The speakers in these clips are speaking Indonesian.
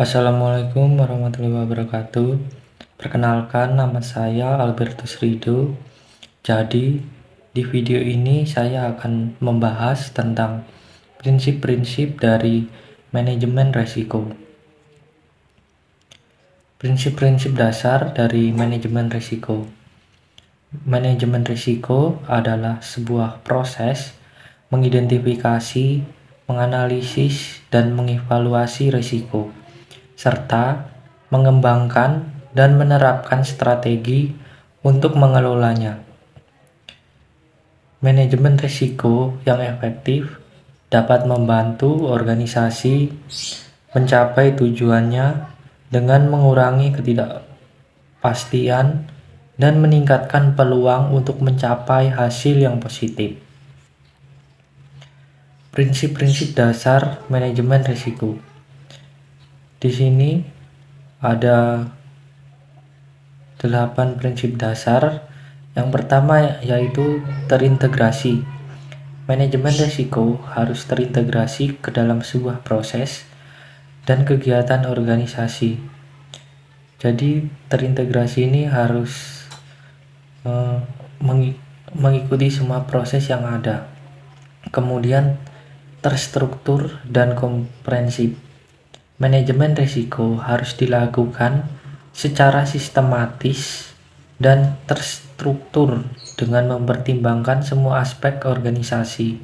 Assalamualaikum warahmatullahi wabarakatuh. Perkenalkan, nama saya Albertus Rido. Jadi, di video ini saya akan membahas tentang prinsip-prinsip dari manajemen risiko. Prinsip-prinsip dasar dari manajemen risiko. Manajemen risiko adalah sebuah proses mengidentifikasi, menganalisis, dan mengevaluasi risiko, serta mengembangkan dan menerapkan strategi untuk mengelolanya. Manajemen risiko yang efektif dapat membantu organisasi mencapai tujuannya dengan mengurangi ketidakpastian dan meningkatkan peluang untuk mencapai hasil yang positif. Prinsip-prinsip dasar manajemen risiko. Di sini ada 8 prinsip dasar. Yang pertama yaitu terintegrasi. Manajemen risiko harus terintegrasi ke dalam sebuah proses dan kegiatan organisasi. Jadi terintegrasi ini harus mengikuti semua proses yang ada. Kemudian terstruktur dan komprehensif. Manajemen risiko harus dilakukan secara sistematis dan terstruktur dengan mempertimbangkan semua aspek organisasi.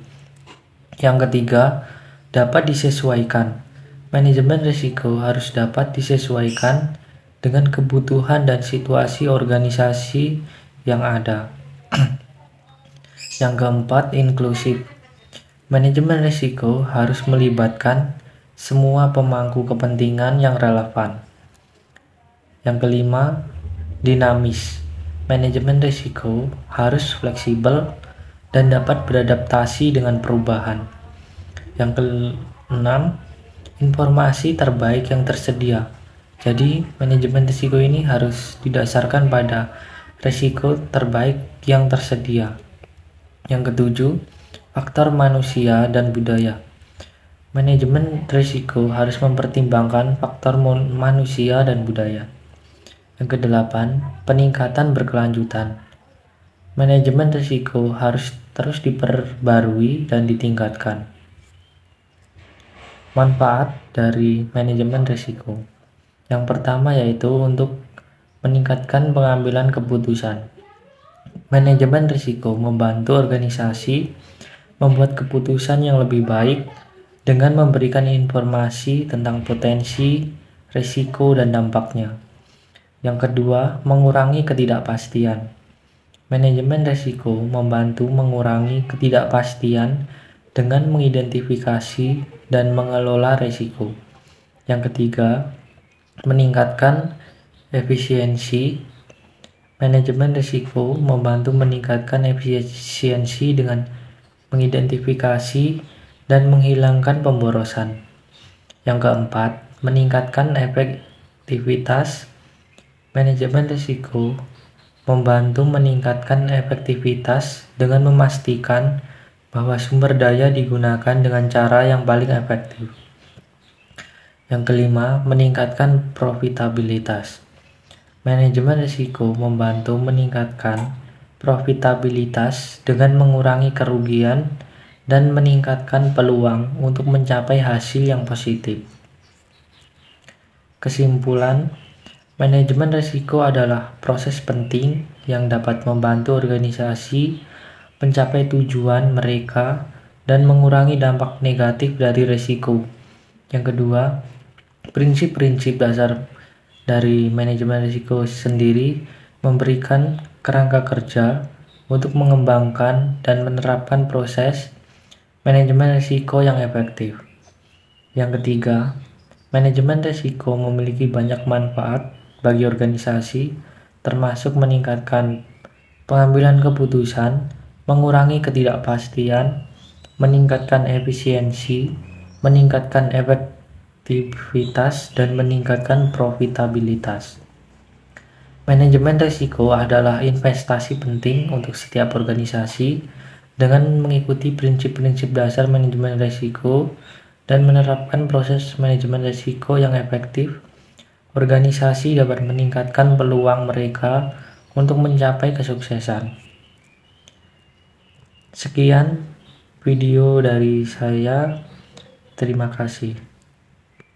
Yang ketiga, dapat disesuaikan. Manajemen risiko harus dapat disesuaikan dengan kebutuhan dan situasi organisasi yang ada. Yang keempat, inklusif. Manajemen risiko harus melibatkan semua pemangku kepentingan yang relevan. Yang kelima, dinamis. Manajemen risiko harus fleksibel dan dapat beradaptasi dengan perubahan. Yang keenam, informasi terbaik yang tersedia. Jadi, manajemen risiko ini harus didasarkan pada risiko terbaik yang tersedia. Yang ketujuh, faktor manusia dan budaya. Manajemen risiko harus mempertimbangkan faktor manusia dan budaya. Yang kedelapan, peningkatan berkelanjutan. Manajemen risiko harus terus diperbarui dan ditingkatkan. Manfaat dari manajemen risiko. Yang pertama yaitu untuk meningkatkan pengambilan keputusan. Manajemen risiko membantu organisasi membuat keputusan yang lebih baik dengan memberikan informasi tentang potensi, risiko, dan dampaknya. Yang kedua, mengurangi ketidakpastian. Manajemen risiko membantu mengurangi ketidakpastian dengan mengidentifikasi dan mengelola risiko. Yang ketiga, meningkatkan efisiensi. Manajemen risiko membantu meningkatkan efisiensi dengan mengidentifikasi dan menghilangkan pemborosan. Yang keempat, meningkatkan efektivitas. Manajemen risiko membantu meningkatkan efektivitas dengan memastikan bahwa sumber daya digunakan dengan cara yang paling efektif. Yang kelima, meningkatkan profitabilitas. Manajemen risiko membantu meningkatkan profitabilitas dengan mengurangi kerugian dan meningkatkan peluang untuk mencapai hasil yang positif. Kesimpulan, manajemen risiko adalah proses penting yang dapat membantu organisasi mencapai tujuan mereka dan mengurangi dampak negatif dari risiko. Yang kedua, prinsip-prinsip dasar dari manajemen risiko sendiri memberikan kerangka kerja untuk mengembangkan dan menerapkan proses manajemen risiko yang efektif. Yang ketiga, manajemen risiko memiliki banyak manfaat bagi organisasi, termasuk meningkatkan pengambilan keputusan, mengurangi ketidakpastian, meningkatkan efisiensi, meningkatkan efektivitas, dan meningkatkan profitabilitas. Manajemen risiko adalah investasi penting untuk setiap organisasi. Dengan mengikuti prinsip-prinsip dasar manajemen risiko dan menerapkan proses manajemen risiko yang efektif, organisasi dapat meningkatkan peluang mereka untuk mencapai kesuksesan. Sekian video dari saya. Terima kasih.